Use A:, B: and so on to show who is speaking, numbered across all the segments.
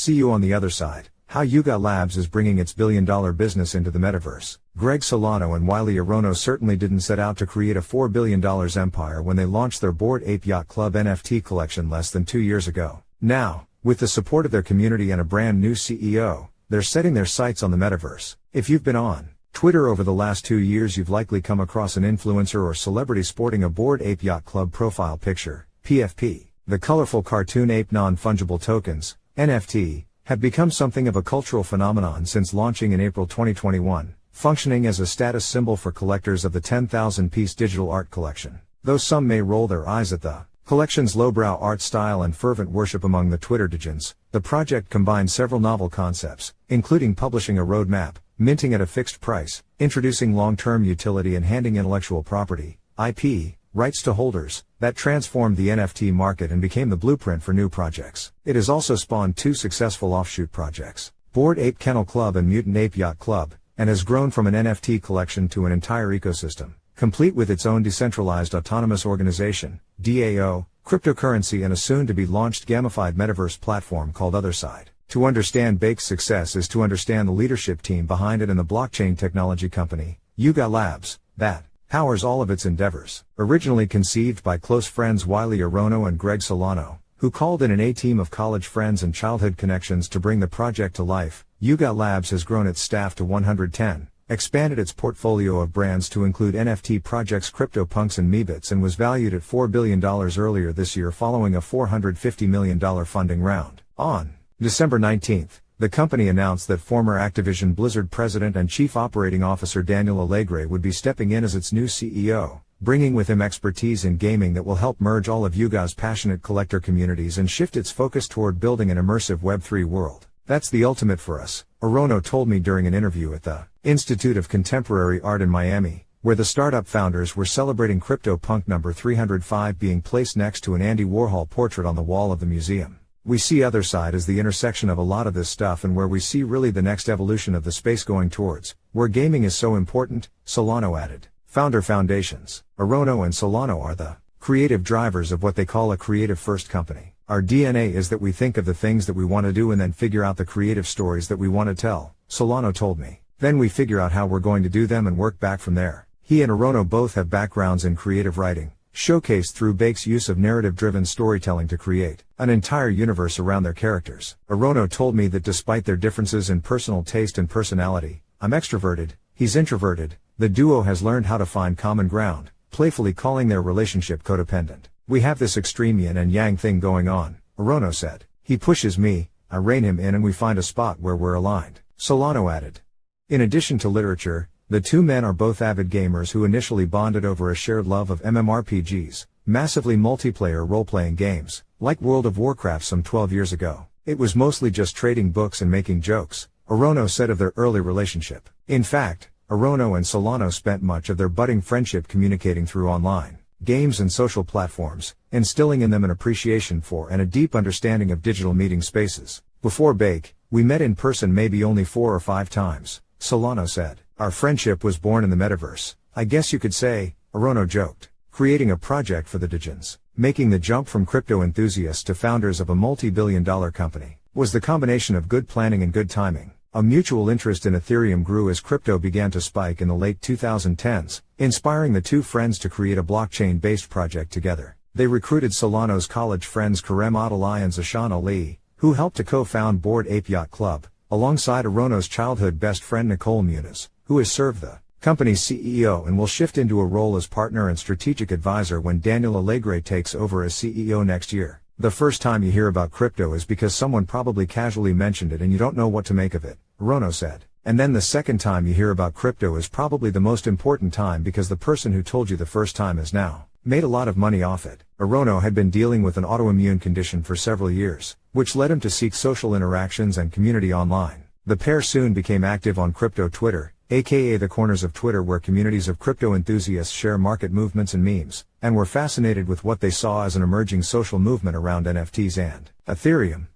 A: See you on the other side. How Yuga Labs is bringing its billion-dollar business into the Metaverse. Greg Solano and Wylie Aronow certainly didn't set out to create a $4 billion empire when they launched their Bored Ape Yacht Club NFT collection less than 2 years ago. Now, with the support of their community and a brand new CEO, they're setting their sights on the Metaverse. If you've been on Twitter over the last 2 years, you've likely come across an influencer or celebrity sporting a Bored Ape Yacht Club profile picture, PFP. The colorful cartoon ape non-fungible tokens, NFT, have become something of a cultural phenomenon since launching in April 2021, functioning as a status symbol for collectors of the 10,000-piece digital art collection. Though some may roll their eyes at the collection's lowbrow art style and fervent worship among the Twitterdegents, the project combines several novel concepts, including publishing a roadmap, minting at a fixed price, introducing long-term utility and handing intellectual property, IP, rights to holders, that transformed the NFT market and became the blueprint for new projects. It has also spawned 2 successful offshoot projects, Bored Ape Kennel Club and Mutant Ape Yacht Club, and has grown from an NFT collection to an entire ecosystem, complete with its own decentralized autonomous organization, DAO, cryptocurrency and a soon-to-be-launched gamified metaverse platform called Otherside. To understand BAYC's success is to understand the leadership team behind it and the blockchain technology company, Yuga Labs, that powers all of its endeavors. Originally conceived by close friends Wylie Aronow and Greg Solano, who called in an A-team of college friends and childhood connections to bring the project to life, Yuga Labs has grown its staff to 110, expanded its portfolio of brands to include NFT projects CryptoPunks and Meebits, and was valued at $4 billion earlier this year following a $450 million funding round. On December 19, the company announced that former Activision Blizzard president and chief operating officer Daniel Alegre would be stepping in as its new CEO, bringing with him expertise in gaming that will help merge all of Yuga's passionate collector communities and shift its focus toward building an immersive Web3 world. That's the ultimate for us, Aronow told me during an interview at the Institute of Contemporary Art in Miami, where the startup founders were celebrating CryptoPunk number 305 being placed next to an Andy Warhol portrait on the wall of the museum. We see Otherside as the intersection of a lot of this stuff and where we see really the next evolution of the space going towards, where gaming is so important, Solano added. Founder foundations. Aronow and Solano are the creative drivers of what they call a creative-first company. Our DNA is that we think of the things that we want to do and then figure out the creative stories that we want to tell, Solano told me. Then we figure out how we're going to do them and work back from there. He and Aronow both have backgrounds in creative writing, showcased through BAYC's use of narrative-driven storytelling to create an entire universe around their characters. Aronow told me that despite their differences in personal taste and personality, I'm extroverted, he's introverted, the duo has learned how to find common ground, playfully calling their relationship codependent. We have this extreme yin and yang thing going on, Aronow said. He pushes me, I rein him in and we find a spot where we're aligned, Solano added. In addition to literature, the two men are both avid gamers who initially bonded over a shared love of MMORPGs, massively multiplayer role-playing games, like World of Warcraft some 12 years ago. It was mostly just trading books and making jokes, Aronow said of their early relationship. In fact, Aronow and Solano spent much of their budding friendship communicating through online games and social platforms, instilling in them an appreciation for and a deep understanding of digital meeting spaces. Before BAYC, we met in person maybe only 4 or 5 times, Solano said. Our friendship was born in the metaverse, I guess you could say, Aronow joked. Creating a project for the Degens, making the jump from crypto enthusiasts to founders of a multi-billion-dollar company, was the combination of good planning and good timing. A mutual interest in Ethereum grew as crypto began to spike in the late 2010s, inspiring the two friends to create a blockchain-based project together. They recruited Solano's college friends Karem Adalai and Zashan Ali, who helped to co-found Bored Ape Yacht Club, alongside Aronow's childhood best friend Nicole Muniz, who has served the company's CEO and will shift into a role as partner and strategic advisor when Daniel Alegre takes over as CEO next year. The first time you hear about crypto is because someone probably casually mentioned it and you don't know what to make of it, Aronow said. And then the second time you hear about crypto is probably the most important time because the person who told you the first time has now made a lot of money off it. Aronow had been dealing with an autoimmune condition for several years, which led him to seek social interactions and community online. The pair soon became active on crypto Twitter, aka the corners of Twitter where communities of crypto enthusiasts share market movements and memes, and were fascinated with what they saw as an emerging social movement around NFTs and Ethereum.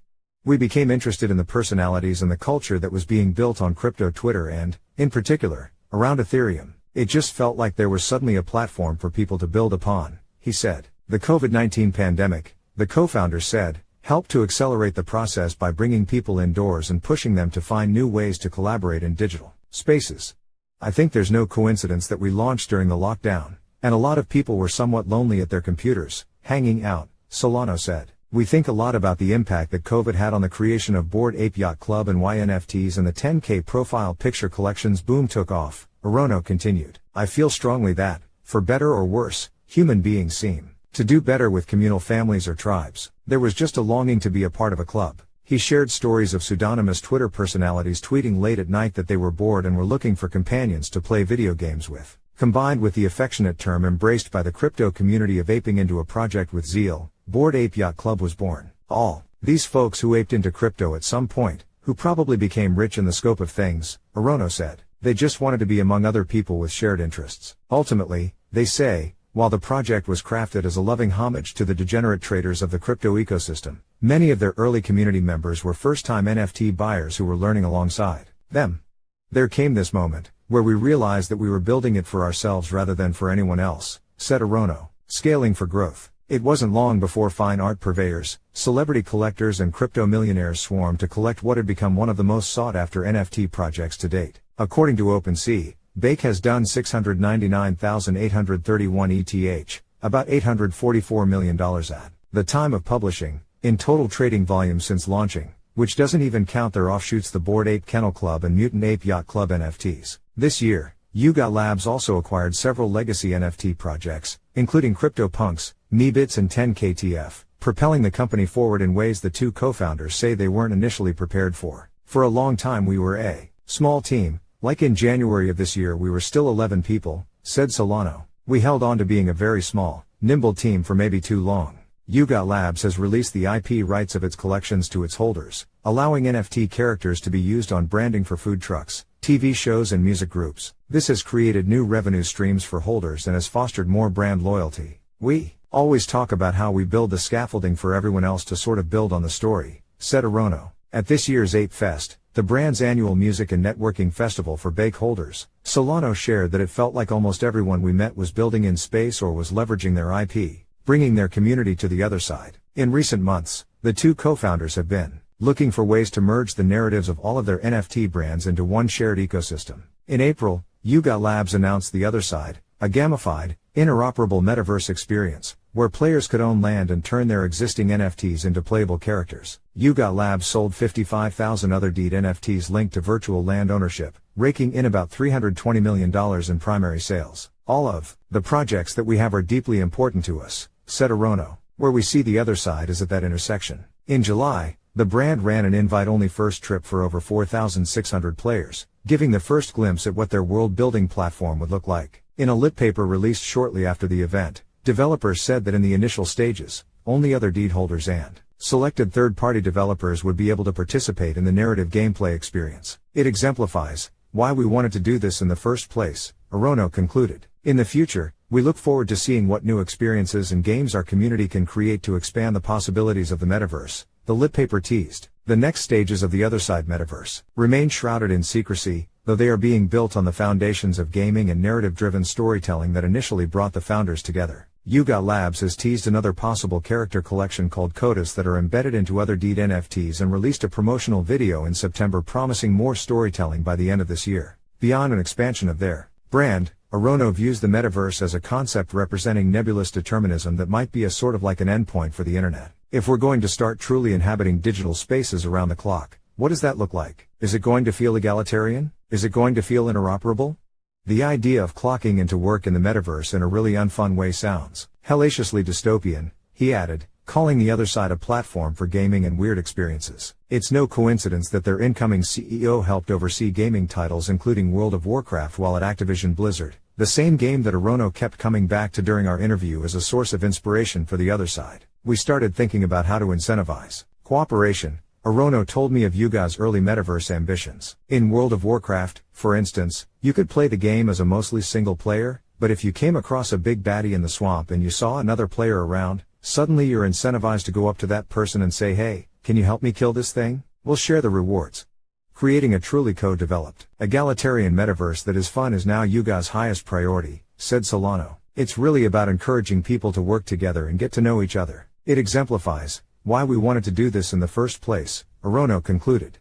A: We became interested in the personalities and the culture that was being built on crypto Twitter and, in particular, around Ethereum. It just felt like there was suddenly a platform for people to build upon, he said. The COVID-19 pandemic, the co-founders said, helped to accelerate the process by bringing people indoors and pushing them to find new ways to collaborate in digital spaces. I think there's no coincidence that we launched during the lockdown, and a lot of people were somewhat lonely at their computers, hanging out, Solano said. We think a lot about the impact that COVID had on the creation of Bored Ape Yacht Club and why NFTs and the 10K profile picture collections boom took off, Aronow continued. I feel strongly that, for better or worse, human beings seem to do better with communal families or tribes. There was just a longing to be a part of a club. He shared stories of pseudonymous Twitter personalities tweeting late at night that they were bored and were looking for companions to play video games with. Combined with the affectionate term embraced by the crypto community of aping into a project with zeal, Bored Ape Yacht Club was born. All these folks who aped into crypto at some point, who probably became rich in the scope of things, Aronow said, they just wanted to be among other people with shared interests. Ultimately, they say, while the project was crafted as a loving homage to the degenerate traders of the crypto ecosystem, many of their early community members were first-time NFT buyers who were learning alongside them. There came this moment, where we realized that we were building it for ourselves rather than for anyone else, said Aronow, scaling for growth. It wasn't long before fine art purveyors, celebrity collectors and crypto millionaires swarmed to collect what had become one of the most sought-after NFT projects to date. According to OpenSea, BAYC has done 699,831 ETH, about $844 million at the time of publishing, in total trading volume since launching, which doesn't even count their offshoots the Bored Ape Kennel Club and Mutant Ape Yacht Club NFTs. This year, Yuga Labs also acquired several legacy NFT projects, including CryptoPunks, Meebits and 10KTF, propelling the company forward in ways the two co-founders say they weren't initially prepared for. For a long time we were a small team, like in January of this year we were still 11 people, said Solano. We held on to being a very small, nimble team for maybe too long. Yuga Labs has released the IP rights of its collections to its holders, allowing NFT characters to be used on branding for food trucks, TV shows and music groups. This has created new revenue streams for holders and has fostered more brand loyalty. We always talk about how we build the scaffolding for everyone else to sort of build on the story, said Aronow. At this year's Ape Fest, the brand's annual music and networking festival for BAYC holders, Solano shared that it felt like almost everyone we met was building in space or was leveraging their IP, bringing their community to the other side. In recent months, the two co-founders have been looking for ways to merge the narratives of all of their NFT brands into one shared ecosystem. In April, Yuga Labs announced the Otherside, a gamified, interoperable metaverse experience, where players could own land and turn their existing NFTs into playable characters. Yuga Labs sold 55,000 other deed NFTs linked to virtual land ownership, raking in about $320 million in primary sales. All of the projects that we have are deeply important to us, said Aronow. Where we see the other side is at that intersection. In July, the brand ran an invite-only first trip for over 4,600 players, giving the first glimpse at what their world-building platform would look like. In a lit paper released shortly after the event, developers said that in the initial stages, only other deed holders and selected third-party developers would be able to participate in the narrative gameplay experience. It exemplifies why we wanted to do this in the first place, Aronow concluded. In the future, we look forward to seeing what new experiences and games our community can create to expand the possibilities of the metaverse, the lit paper teased. The next stages of the Otherside metaverse remain shrouded in secrecy, though they are being built on the foundations of gaming and narrative-driven storytelling that initially brought the founders together. Yuga Labs has teased another possible character collection called Codas that are embedded into other deed NFTs and released a promotional video in September promising more storytelling by the end of this year. Beyond an expansion of their brand, Aronow views the metaverse as a concept representing nebulous determinism that might be a sort of like an endpoint for the internet. If we're going to start truly inhabiting digital spaces around the clock, what does that look like? Is it going to feel egalitarian? Is it going to feel interoperable? The idea of clocking into work in the metaverse in a really unfun way sounds hellaciously dystopian, he added, calling the Otherside a platform for gaming and weird experiences. It's no coincidence that their incoming CEO helped oversee gaming titles including World of Warcraft while at Activision Blizzard, the same game that Aronow kept coming back to during our interview as a source of inspiration for the Otherside. We started thinking about how to incentivize cooperation. Aronow told me of Yuga's early metaverse ambitions. In World of Warcraft, for instance, you could play the game as a mostly single player, but if you came across a big baddie in the swamp and you saw another player around, suddenly you're incentivized to go up to that person and say, hey, can you help me kill this thing? We'll share the rewards. Creating a truly co-developed, egalitarian metaverse that is fun is now Yuga's highest priority, said Solano. It's really about encouraging people to work together and get to know each other. It exemplifies why we wanted to do this in the first place, Aronow concluded.